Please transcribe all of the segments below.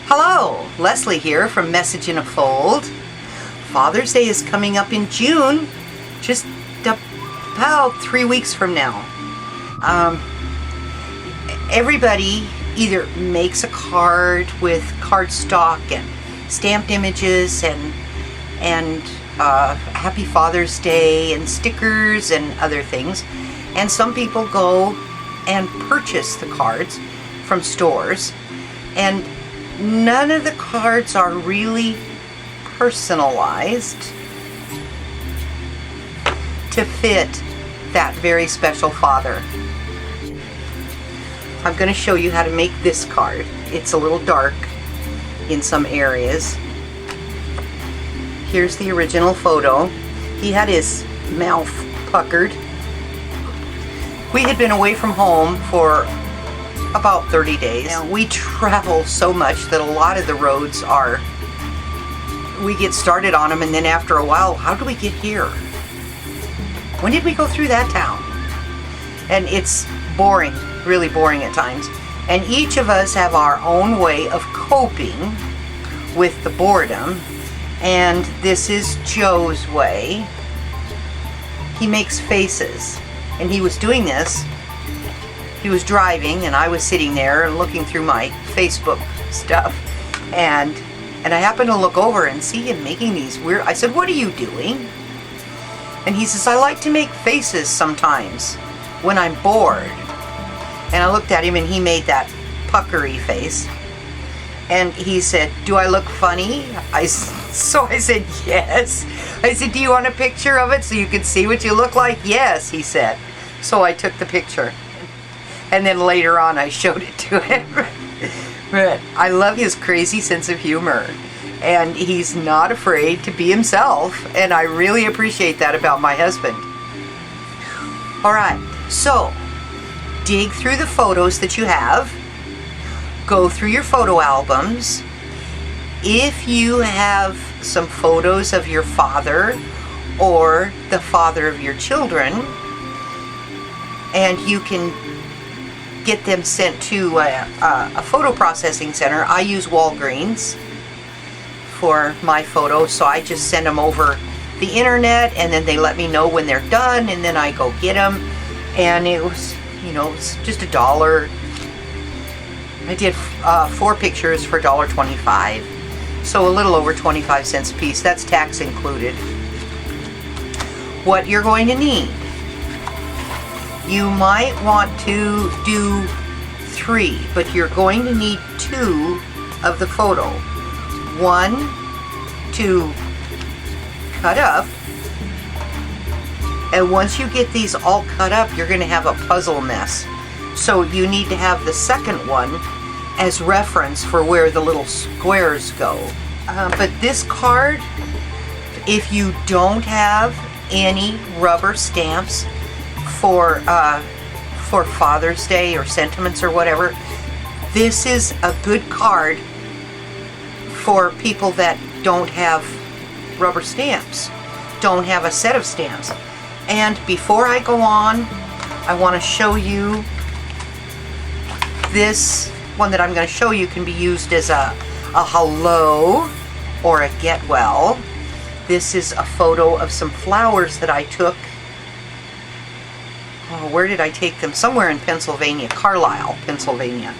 Hello, Leslie here from Message in a Fold. Father's Day is coming up in June, just about 3 weeks from now. Everybody either makes a card with cardstock and stamped images and Happy Father's Day and stickers and other things. And some people go and purchase the cards from stores, and none of the cards are really personalized to fit that very special father. I'm going to show you how to make this card. It's a little dark in some areas. Here's the original photo. He had his mouth puckered. We had been away from home for about 30 days. Now, we travel so much that a lot of the roads are, we get started on them, and then after a while, how do we get here? When did we go through that town? And it's boring, really boring at times. And each of us have our own way of coping with the boredom. And this is Joe's way. He makes faces. And he was doing this. He was driving, and I was sitting there looking through my Facebook stuff, and I happened to look over and see him making these weird. I said, "What are you doing?" And he says, "I like to make faces sometimes when I'm bored." And I looked at him, and he made that puckery face. And he said, "Do I look funny?" So I said, "Yes." I said, "Do you want a picture of it so you can see what you look like?" "Yes," he said. So I took the picture. And then later on I showed it to him. But I love his crazy sense of humor. And he's not afraid to be himself. And I really appreciate that about my husband. Alright, so dig through the photos that you have. Go through your photo albums. If you have some photos of your father or the father of your children, and you can get them sent to a photo processing center. I use Walgreens for my photos, so I just send them over the internet, and then they let me know when they're done, and then I go get them. And it was, it's just $1. I did 4 pictures for $1.25, so a little over 25 cents a piece. That's tax included. What you're going to need: you might want to do 3, but you're going to need 2 of the photo. 1 to cut up, and once you get these all cut up, you're going to have a puzzle mess. So you need to have the second one as reference for where the little squares go. But this card, if you don't have any rubber stamps for Father's Day or sentiments or whatever, this is a good card for people that don't have rubber stamps, don't have a set of stamps. And before I go on, I want to show you this one that I'm going to show you can be used as a hello or a get well. This is a photo of some flowers that I took. Oh, where did I take them? Somewhere in Pennsylvania, Carlisle, Pennsylvania.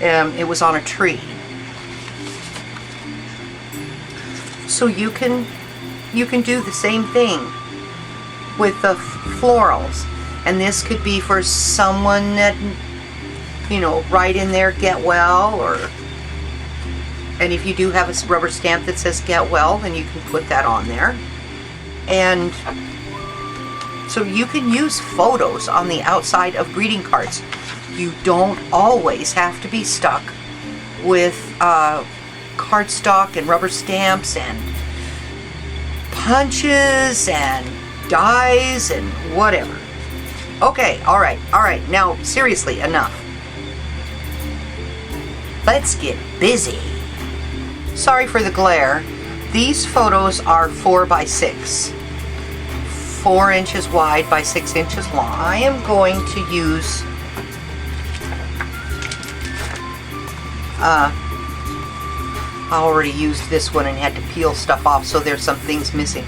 It was on a tree. So you can do the same thing with the florals. And this could be for someone that, write in there, get well, and if you do have a rubber stamp that says get well, then you can put that on there. And so you can use photos on the outside of greeting cards. You don't always have to be stuck with cardstock and rubber stamps and punches and dies and whatever. Okay, all right. Now, seriously, enough. Let's get busy. Sorry for the glare. These photos are 4 by 6. 4 inches wide by 6 inches long. I am going to use I already used this one and had to peel stuff off, so there's some things missing.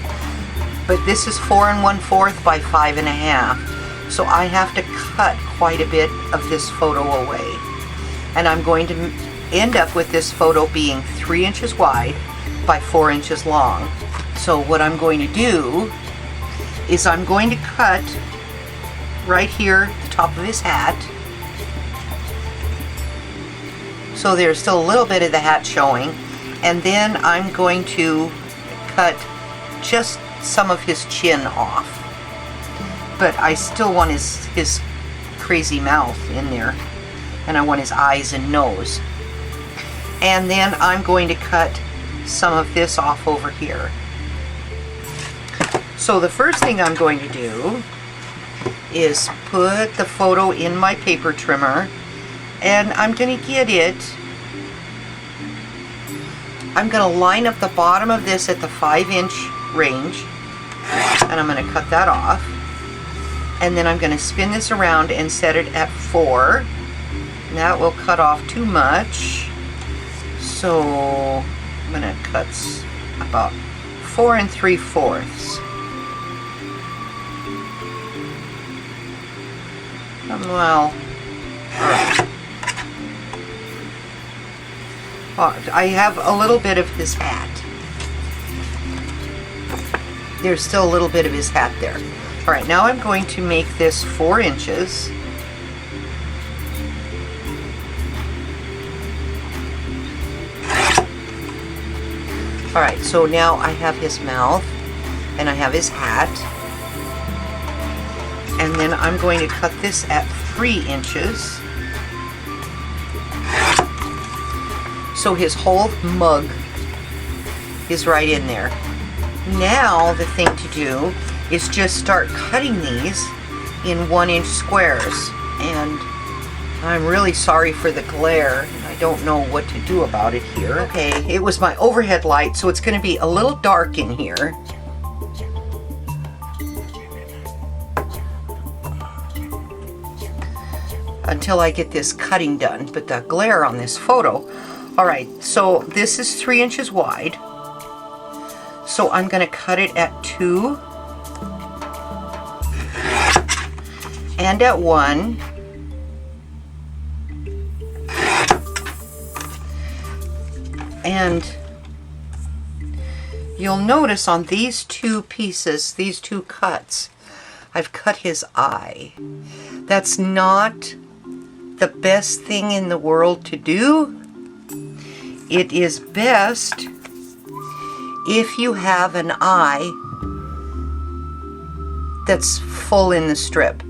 But this is 4 1/4 by 5 1/2. So I have to cut quite a bit of this photo away. And I'm going to end up with this photo being 3 inches wide by 4 inches long. So what I'm going to do is I'm going to cut right here at the top of his hat. So there's still a little bit of the hat showing. And then I'm going to cut just some of his chin off. But I still want his crazy mouth in there. And I want his eyes and nose. And then I'm going to cut some of this off over here. So the first thing I'm going to do is put the photo in my paper trimmer, and I'm going to get it, I'm going to line up the bottom of this at the 5-inch range, and I'm going to cut that off. And then I'm going to spin this around and set it at 4. And that will cut off too much. So I'm going to cut about 4 3/4. Well, I have a little bit of his hat. There's still a little bit of his hat there. All right, now I'm going to make this 4 inches. All right, so now I have his mouth and I have his hat. And then I'm going to cut this at 3 inches. So his whole mug is right in there. Now the thing to do is just start cutting these in 1-inch squares. And I'm really sorry for the glare. I don't know what to do about it here. Okay, it was my overhead light, so it's going to be a little dark in here. Until I get this cutting done, but the glare on this photo. All right, so this is 3 inches wide. So I'm going to cut it at 2 and at 1. And you'll notice on these two pieces, these two cuts, I've cut his eye. That's not the best thing in the world to do. It is best if you have an eye that's full in the strip.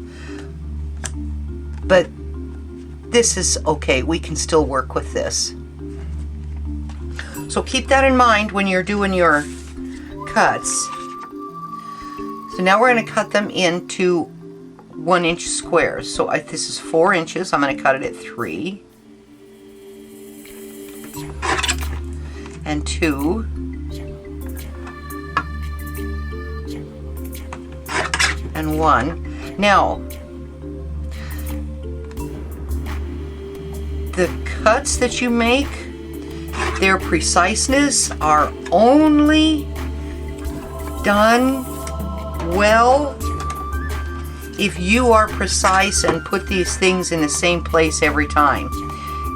But this is okay. We can still work with this. So keep that in mind when you're doing your cuts. So now we're going to cut them into 1-inch squares. So this is 4 inches. I'm going to cut it at 3 and 2 and 1. Now, the cuts that you make, their preciseness are only done well if you are precise and put these things in the same place every time.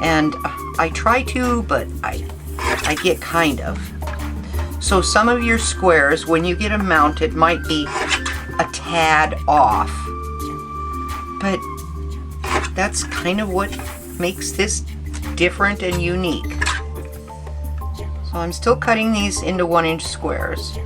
And I try to, but I get kind of. So some of your squares, when you get them mounted, might be a tad off. But that's kind of what makes this different and unique. So I'm still cutting these into 1-inch squares.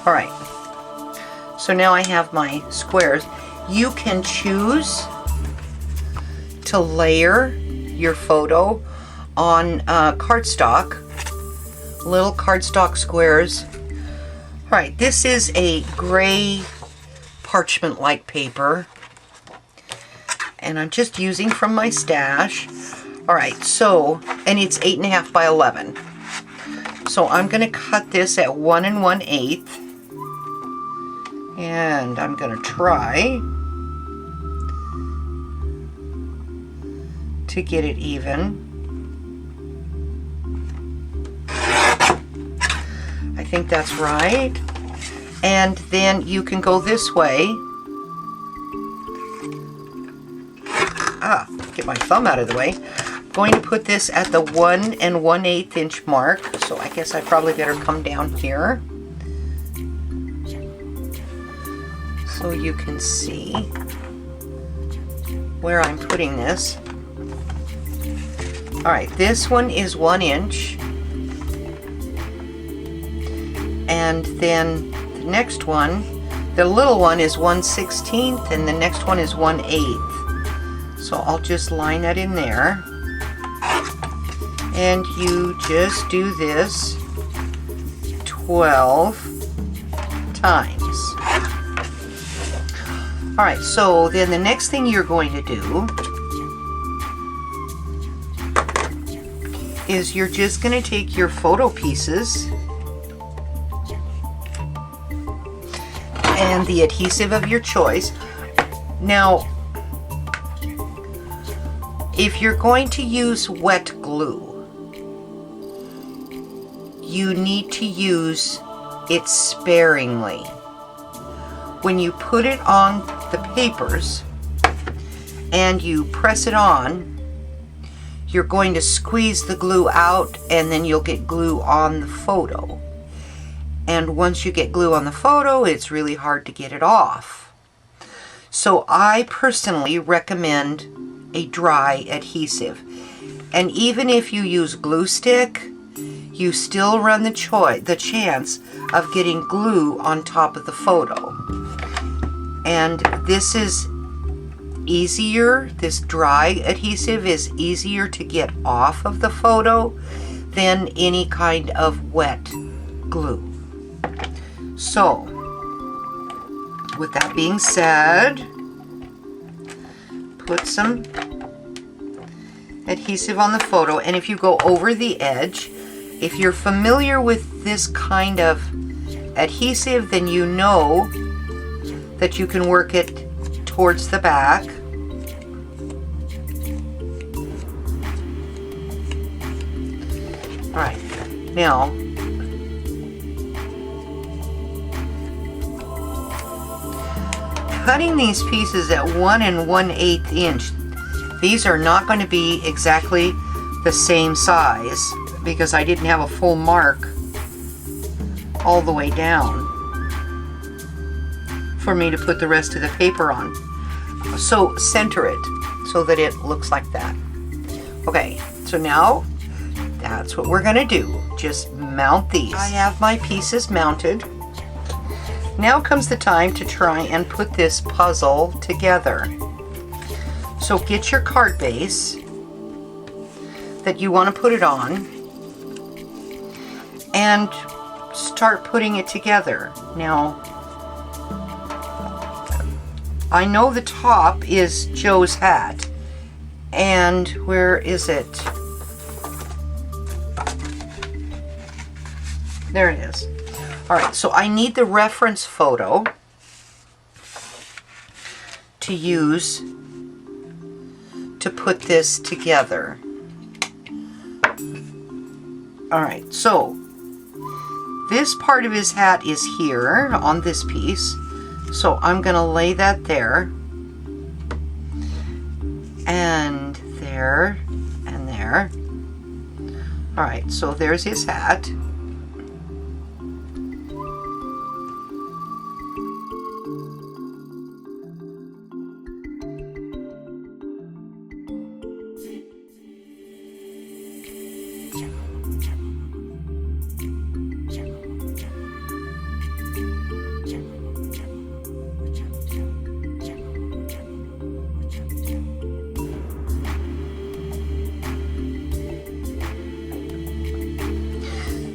All right, so now I have my squares. You can choose to layer your photo on cardstock, little cardstock squares. All right, this is a gray parchment-like paper, and I'm just using from my stash. All right, so, and it's 8.5 by 11. So I'm going to cut this at 1 1/8. And I'm going to try to get it even. I think that's right. And then you can go this way. Get my thumb out of the way. I'm going to put this at the 1 1/8 inch mark. So I guess I probably better come down here so you can see where I'm putting this. All right, this one is 1 inch. And then the next one, the little one is 1/16 and the next one is 1/8. So I'll just line that in there. And you just do this 12 times. All right, so then the next thing you're going to do is you're just going to take your photo pieces and the adhesive of your choice. Now, if you're going to use wet glue, you need to use it sparingly. When you put it on the papers and you press it on, you're going to squeeze the glue out and then you'll get glue on the photo. And once you get glue on the photo, it's really hard to get it off. So I personally recommend a dry adhesive. And even if you use glue stick, you still run the chance of getting glue on top of the photo. And this is easier, this dry adhesive is easier to get off of the photo than any kind of wet glue. So, with that being said, put some adhesive on the photo, and if you go over the edge, if you're familiar with this kind of adhesive, then you know that you can work it towards the back. All right, now cutting these pieces at 1 1/8 inch, these are not going to be exactly the same size because I didn't have a full mark all the way down for me to put the rest of the paper on. So center it so that it looks like that. Okay, so now that's what we're going to do. Just mount these. I have my pieces mounted. Now comes the time to try and put this puzzle together. So get your card base that you want to put it on and start putting it together. Now, I know the top is Joe's hat, and where is it? There it is. All right, so I need the reference photo to use to put this together. All right, so this part of his hat is here on this piece. So I'm going to lay that there, and there, and there. All right, so there's his hat.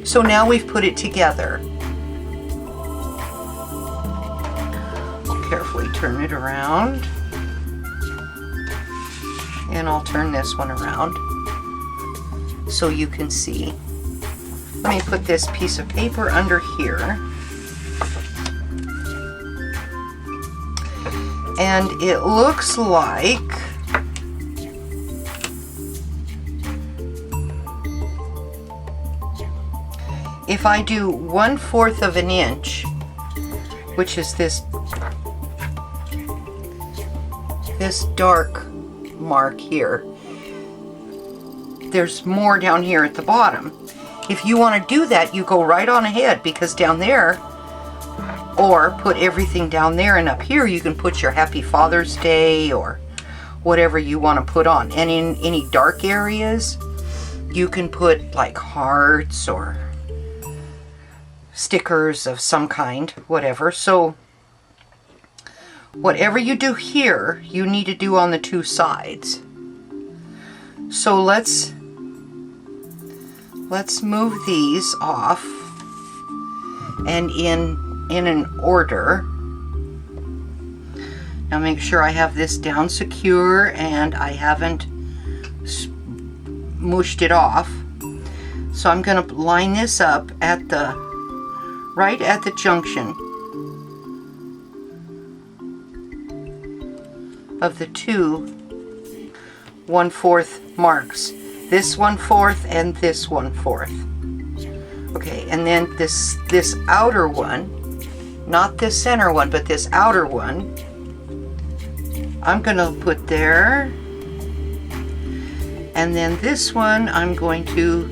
So now we've put it together. I'll carefully turn it around. And I'll turn this one around so you can see. Let me put this piece of paper under here. And it looks like if I do 1/4 of an inch, which is this dark mark here, there's more down here at the bottom. If you want to do that, you go right on ahead, because down there, or put everything down there, and up here you can put your Happy Father's Day or whatever you want to put on. And in any dark areas, you can put like hearts or stickers of some kind, whatever. So whatever you do here, you need to do on the two sides. So let's move these off, and in an order. Now make sure I have this down secure and I haven't mushed it off. So I'm going to line this up at right at the junction of the two 1/4 marks. This 1/4 and this 1/4. Okay, and then this outer one, not this center one, but this outer one, I'm going to put there. And then this one, I'm going to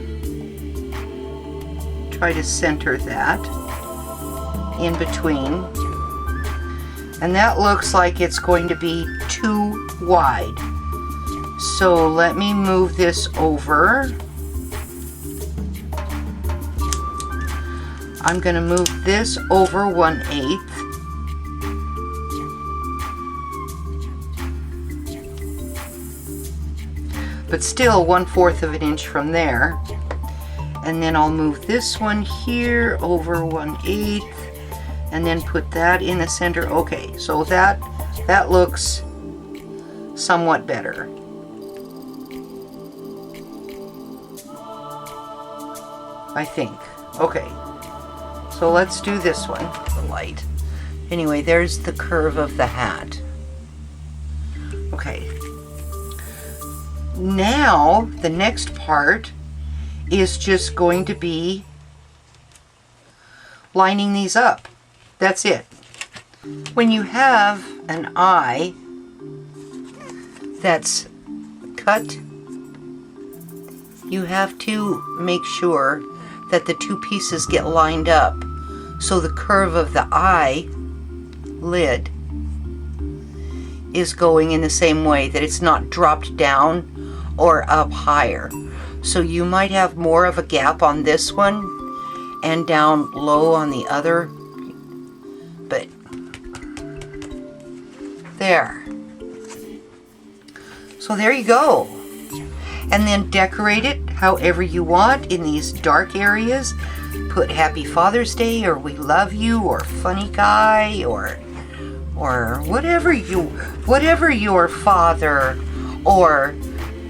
try to center that in between. And that looks like it's going to be too wide. So let me move this over. I'm going to move this over 1/8. But still 1/4 of an inch from there. And then I'll move this one here over 1/8 and then put that in the center. Okay, so that looks somewhat better. I think. Okay. So let's do this one, the light. Anyway, there's the curve of the hat. Okay. Now, the next part is just going to be lining these up. That's it. When you have an eye that's cut, you have to make sure that the two pieces get lined up, so the curve of the eye lid is going in the same way, that it's not dropped down or up higher. So you might have more of a gap on this one and down low on the other, but there. So there you go. And then decorate it however you want in these dark areas. Put Happy Father's Day or We Love You or Funny Guy or whatever your father or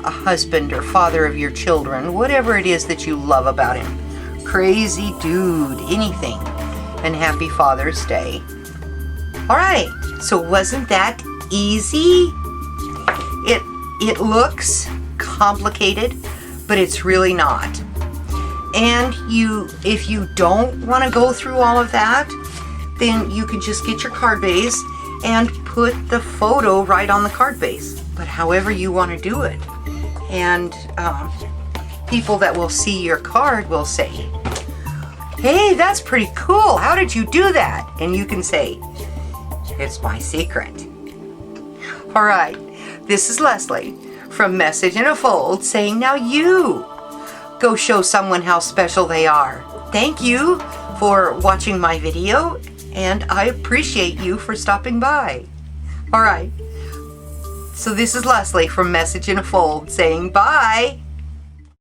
a husband or father of your children, whatever it is that you love about him. Crazy dude, anything. And Happy Father's Day. Alright, so wasn't that easy? It looks complicated, but it's really not. And if you don't want to go through all of that, then you can just get your card base and put the photo right on the card base. But however you want to do it. And people that will see your card will say, "Hey, that's pretty cool. How did you do that?" And you can say, "It's my secret." All right, this is Leslie from Message in a Fold saying, now you go show someone how special they are. Thank you for watching my video, and I appreciate you for stopping by. All right, so this is Leslie from Message in a Fold saying bye.